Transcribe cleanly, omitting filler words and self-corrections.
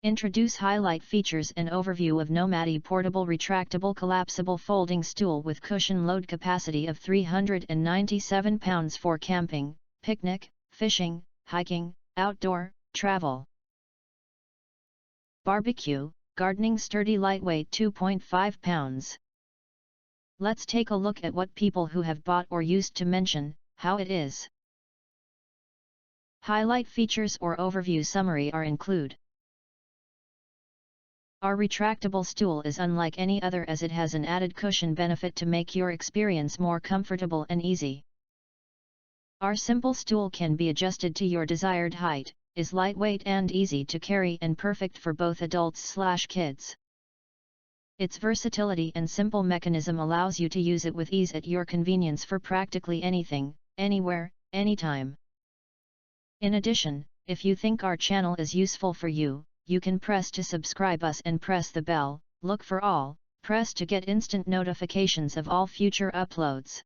Introduce highlight features and overview of Nomady portable retractable collapsible folding stool with cushion load capacity of 397 pounds for camping, picnic, fishing, hiking, outdoor, travel, barbecue, gardening. Sturdy lightweight 2.5 pounds. Let's take a look at what people who have bought or used to mention how it is. Highlight features or overview summary are include. Our retractable stool is unlike any other as it has an added cushion benefit to make your experience more comfortable and easy. Our simple stool can be adjusted to your desired height, is lightweight and easy to carry and perfect for both adults/kids. Its versatility and simple mechanism allows you to use it with ease at your convenience for practically anything, anywhere, anytime. In addition, if you think our channel is useful for you, you can press to subscribe us and press the bell, look for all, press to get instant notifications of all future uploads.